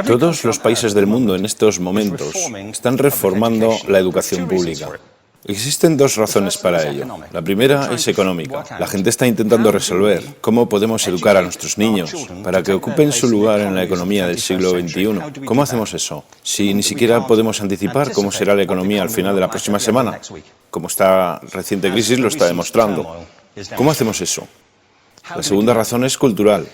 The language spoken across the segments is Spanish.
Todos los países del mundo en estos momentos están reformando la educación pública. Existen dos razones para ello. La primera es económica. La gente está intentando resolver cómo podemos educar a nuestros niños para que ocupen su lugar en la economía del siglo XXI. ¿Cómo hacemos eso? Si ni siquiera podemos anticipar cómo será la economía al final de la próxima semana, como esta reciente crisis lo está demostrando. ¿Cómo hacemos eso? La segunda razón es cultural.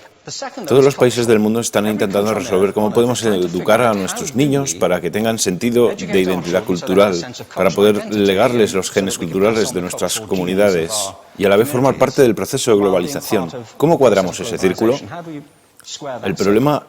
Todos los países del mundo están intentando resolver cómo podemos educar a nuestros niños para que tengan sentido de identidad cultural, para poder legarles los genes culturales de nuestras comunidades y a la vez formar parte del proceso de globalización. ¿Cómo cuadramos ese círculo? El problema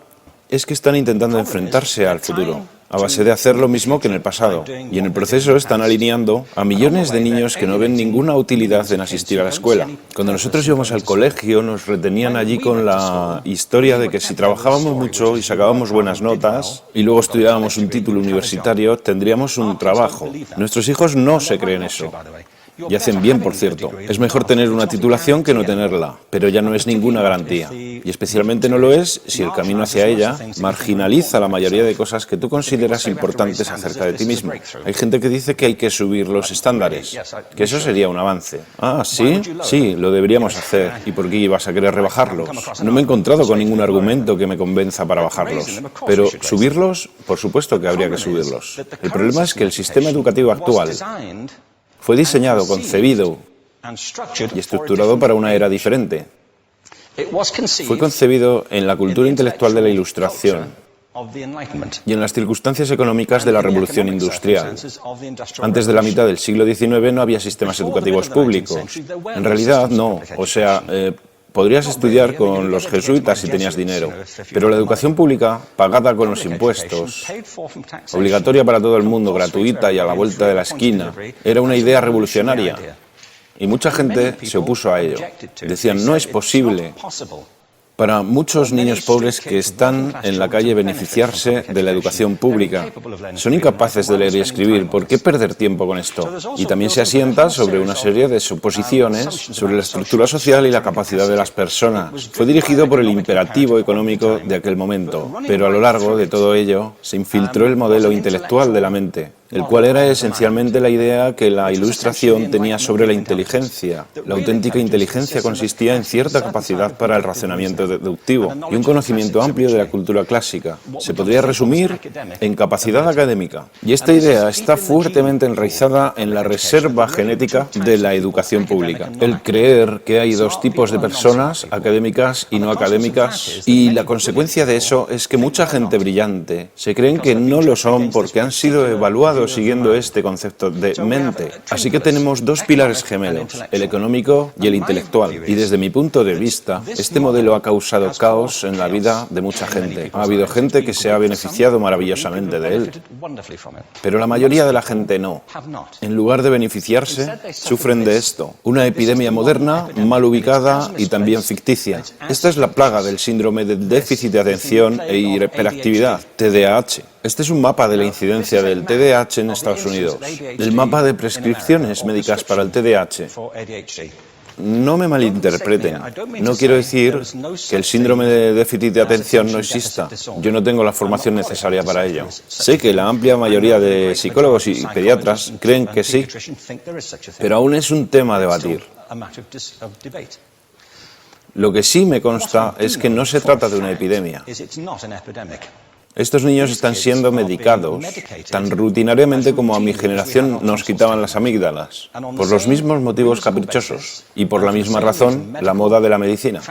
es que están intentando enfrentarse al futuro, a base de hacer lo mismo que en el pasado. Y en el proceso están alineando a millones de niños que no ven ninguna utilidad en asistir a la escuela. Cuando nosotros íbamos al colegio, nos retenían allí con la historia de que si trabajábamos mucho y sacábamos buenas notas y luego estudiábamos un título universitario, tendríamos un trabajo. Nuestros hijos no se creen eso. Y hacen bien, por cierto. Es mejor tener una titulación que no tenerla, pero ya no es ninguna garantía. Y especialmente no lo es si el camino hacia ella marginaliza la mayoría de cosas que tú consideras importantes acerca de ti mismo. Hay gente que dice que hay que subir los estándares, que eso sería un avance. Ah, ¿sí? Sí, lo deberíamos hacer. ¿Y por qué ibas a querer rebajarlos? No me he encontrado con ningún argumento que me convenza para bajarlos. Pero subirlos, por supuesto que habría que subirlos. El problema es que el sistema educativo actual fue diseñado, concebido y estructurado para una era diferente. Fue concebido en la cultura intelectual de la Ilustración y en las circunstancias económicas de la Revolución Industrial. Antes de la mitad del siglo XIX no había sistemas educativos públicos. En realidad no, podrías estudiar con los jesuitas si tenías dinero, pero la educación pública, pagada con los impuestos, obligatoria para todo el mundo, gratuita y a la vuelta de la esquina, era una idea revolucionaria. Y mucha gente se opuso a ello. Decían, no es posible para muchos niños pobres que están en la calle beneficiarse de la educación pública. Son incapaces de leer y escribir. ¿Por qué perder tiempo con esto? Y también se asienta sobre una serie de suposiciones sobre la estructura social y la capacidad de las personas. Fue dirigido por el imperativo económico de aquel momento, pero a lo largo de todo ello se infiltró el modelo intelectual de la mente, el cual era esencialmente la idea que la Ilustración tenía sobre la inteligencia. La auténtica inteligencia consistía en cierta capacidad para el razonamiento deductivo y un conocimiento amplio de la cultura clásica. Se podría resumir en capacidad académica. Y esta idea está fuertemente enraizada en la reserva genética de la educación pública. El creer que hay dos tipos de personas, académicas y no académicas, y la consecuencia de eso es que mucha gente brillante se creen que no lo son porque han sido evaluados siguiendo este concepto de mente. Así que tenemos dos pilares gemelos, el económico y el intelectual. Y desde mi punto de vista, este modelo ha causado caos en la vida de mucha gente. Ha habido gente que se ha beneficiado maravillosamente de él, pero la mayoría de la gente no. En lugar de beneficiarse, sufren de esto. Una epidemia moderna, mal ubicada y también ficticia. Esta es la plaga del síndrome de déficit de atención e hiperactividad, TDAH. Este es un mapa de la incidencia del TDAH en Estados Unidos, el mapa de prescripciones médicas para el TDAH. No me malinterpreten, no quiero decir que el síndrome de déficit de atención no exista. Yo no tengo la formación necesaria para ello. Sé que la amplia mayoría de psicólogos y pediatras creen que sí, pero aún es un tema a debatir. Lo que sí me consta es que no se trata de una epidemia. Estos niños están siendo medicados tan rutinariamente como a mi generación nos quitaban las amígdalas, por los mismos motivos caprichosos y por la misma razón, la moda de la medicina.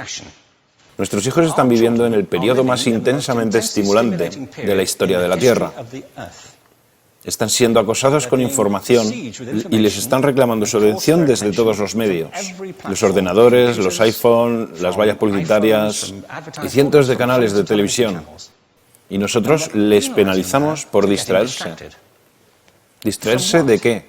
Nuestros hijos están viviendo en el periodo más intensamente estimulante de la historia de la Tierra. Están siendo acosados con información y les están reclamando su atención desde todos los medios. Los ordenadores, los iPhone, las vallas publicitarias y cientos de canales de televisión. Y nosotros les penalizamos por distraerse. ¿Distraerse de qué?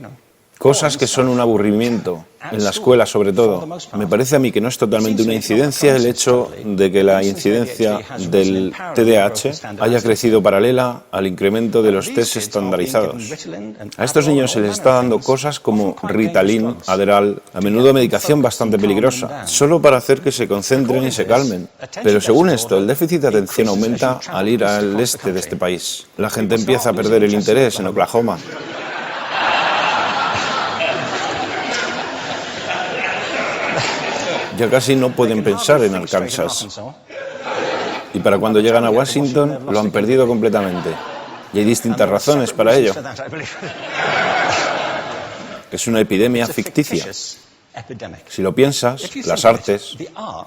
cosas que son un aburrimiento, en la escuela sobre todo. Me parece a mí que no es totalmente una incidencia el hecho de que la incidencia del TDAH haya crecido paralela al incremento de los test estandarizados. A estos niños se les está dando cosas como Ritalin, Adderall, a menudo medicación bastante peligrosa, solo para hacer que se concentren y se calmen. Pero según esto, el déficit de atención aumenta al ir al este de este país. La gente empieza a perder el interés en Oklahoma. Ya casi no pueden pensar en Arkansas. Y para cuando llegan a Washington, lo han perdido completamente. Y hay distintas razones para ello. Es una epidemia ficticia. Si lo piensas, las artes,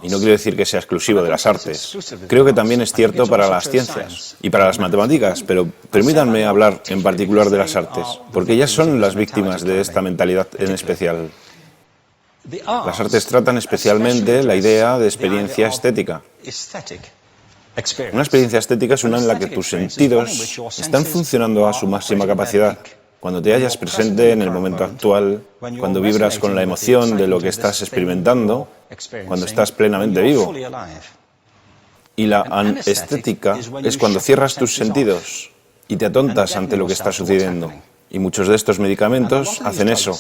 y no quiero decir que sea exclusivo de las artes, creo que también es cierto para las ciencias y para las matemáticas, pero permítanme hablar en particular de las artes, porque ellas son las víctimas de esta mentalidad en especial. Las artes tratan especialmente la idea de experiencia estética. Una experiencia estética es una en la que tus sentidos están funcionando a su máxima capacidad. Cuando te hallas presente en el momento actual, cuando vibras con la emoción de lo que estás experimentando, cuando estás plenamente vivo. Y la anestética es cuando cierras tus sentidos y te atontas ante lo que está sucediendo. Y muchos de estos medicamentos hacen eso.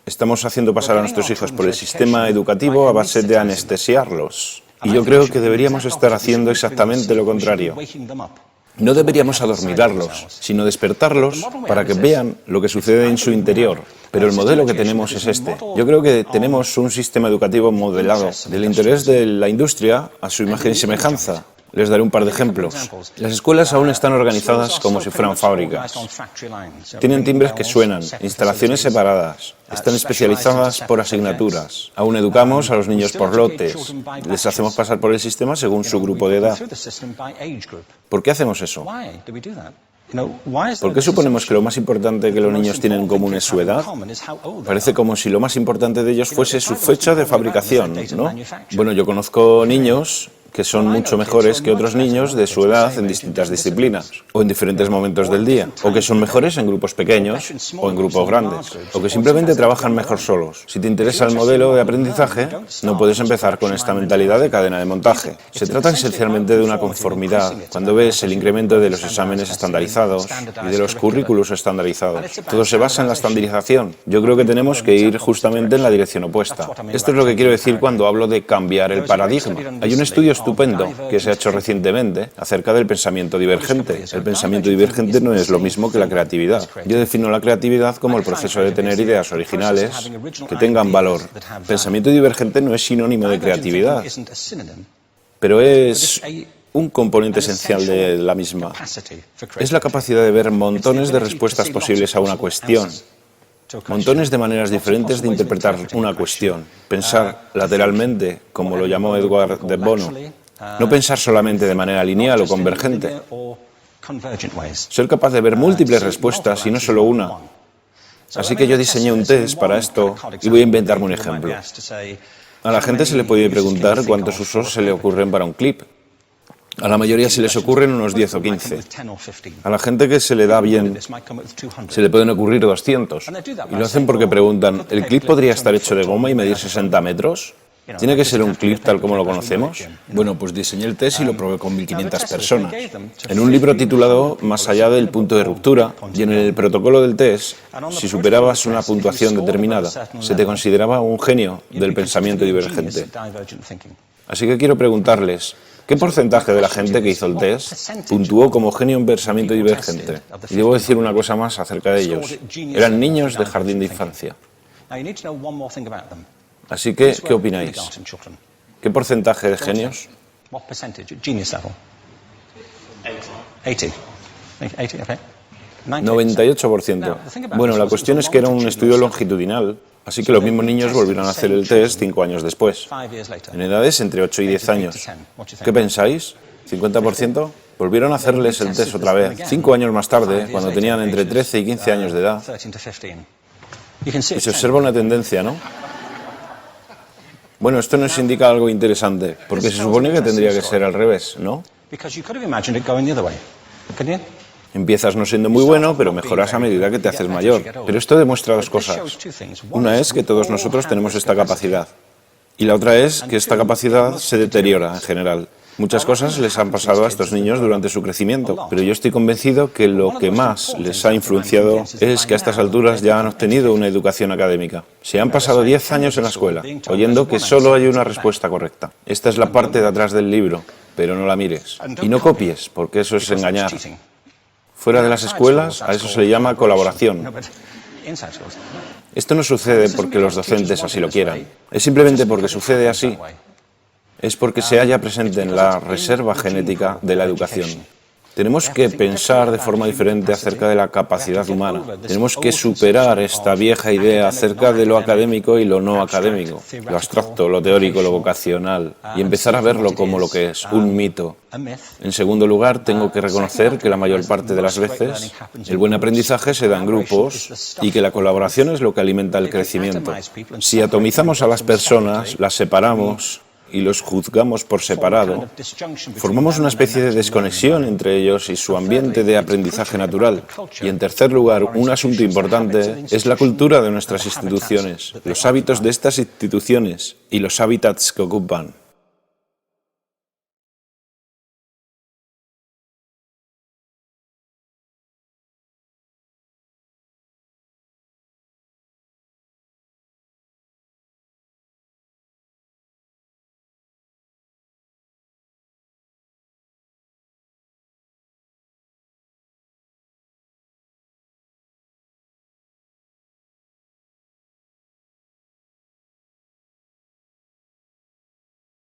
Estamos haciendo pasar a nuestros hijos por el sistema educativo a base de anestesiarlos. Y yo creo que deberíamos estar haciendo exactamente lo contrario. No deberíamos adormilarlos, sino despertarlos para que vean lo que sucede en su interior. Pero el modelo que tenemos es este. Yo creo que tenemos un sistema educativo modelado del interés de la industria a su imagen y semejanza. Les daré un par de ejemplos. Las escuelas aún están organizadas como si fueran fábricas. Tienen timbres que suenan, instalaciones separadas, están especializadas por asignaturas. Aún educamos a los niños por lotes. Les hacemos pasar por el sistema según su grupo de edad. ¿Por qué hacemos eso? ¿Por qué suponemos que lo más importante que los niños tienen en común es su edad? Parece como si lo más importante de ellos fuese su fecha de fabricación, ¿no? Bueno, yo conozco niños que son mucho mejores que otros niños de su edad en distintas disciplinas, o en diferentes momentos del día, o que son mejores en grupos pequeños o en grupos grandes, o que simplemente trabajan mejor solos. Si te interesa el modelo de aprendizaje, no puedes empezar con esta mentalidad de cadena de montaje. Se trata esencialmente de una conformidad. Cuando ves el incremento de los exámenes estandarizados y de los currículos estandarizados, todo se basa en la estandarización. Yo creo que tenemos que ir justamente en la dirección opuesta. Esto es lo que quiero decir cuando hablo de cambiar el paradigma. Hay un estudio estupendo que se ha hecho recientemente acerca del pensamiento divergente. El pensamiento divergente no es lo mismo que la creatividad. Yo defino la creatividad como el proceso de tener ideas originales que tengan valor. Pensamiento divergente no es sinónimo de creatividad, pero es un componente esencial de la misma. Es la capacidad de ver montones de respuestas posibles a una cuestión. Montones de maneras diferentes de interpretar una cuestión. Pensar lateralmente, como lo llamó Edward de Bono. No pensar solamente de manera lineal o convergente. Ser capaz de ver múltiples respuestas y no solo una. Así que yo diseñé un test para esto y voy a inventarme un ejemplo. A la gente se le puede preguntar cuántos usos se le ocurren para un clip. A la mayoría se les ocurren unos 10 o 15. A la gente que se le da bien, se le pueden ocurrir 200. Y lo hacen porque preguntan, ¿el clip podría estar hecho de goma y medir 60 metros? ¿Tiene que ser un clip tal como lo conocemos? Bueno, pues diseñé el test y lo probé con 1.500 personas. En un libro titulado Más allá del punto de ruptura, y en el protocolo del test, si superabas una puntuación determinada, se te consideraba un genio del pensamiento divergente. Así que quiero preguntarles, ¿qué porcentaje de la gente que hizo el test puntuó como genio en pensamiento divergente? Y debo decir una cosa más acerca de ellos. Eran niños de jardín de infancia. Así que, ¿qué opináis? ¿Qué porcentaje de genios? 98%. Bueno, la cuestión es que era un estudio longitudinal, así que los mismos niños volvieron a hacer el test 5 años después, en edades entre 8 y 10 años. ¿Qué pensáis? ¿50%? Volvieron a hacerles el test otra vez, 5 años más tarde, cuando tenían entre 13 y 15 años de edad. Y se observa una tendencia, ¿no? Bueno, esto nos indica algo interesante, porque se supone que tendría que ser al revés, ¿no? Empiezas no siendo muy bueno, pero mejoras a medida que te haces mayor. Pero esto demuestra dos cosas. Una es que todos nosotros tenemos esta capacidad. Y la otra es que esta capacidad se deteriora en general. Muchas cosas les han pasado a estos niños durante su crecimiento, pero yo estoy convencido que lo que más les ha influenciado es que a estas alturas ya han obtenido una educación académica. Se han pasado 10 años en la escuela, oyendo que solo hay una respuesta correcta. Esta es la parte de atrás del libro, pero no la mires. Y no copies, porque eso es engañar. Fuera de las escuelas, a eso se le llama colaboración. Esto no sucede porque los docentes así lo quieran. Es simplemente porque sucede así. Es porque se halla presente en la reserva genética de la educación. Tenemos que pensar de forma diferente acerca de la capacidad humana. Tenemos que superar esta vieja idea acerca de lo académico y lo no académico, lo abstracto, lo teórico, lo vocacional, y empezar a verlo como lo que es, un mito. En segundo lugar, tengo que reconocer que la mayor parte de las veces el buen aprendizaje se da en grupos y que la colaboración es lo que alimenta el crecimiento. Si atomizamos a las personas, las separamos y los juzgamos por separado, formamos una especie de desconexión entre ellos y su ambiente de aprendizaje natural. Y en tercer lugar, un asunto importante es la cultura de nuestras instituciones, los hábitos de estas instituciones y los hábitats que ocupan.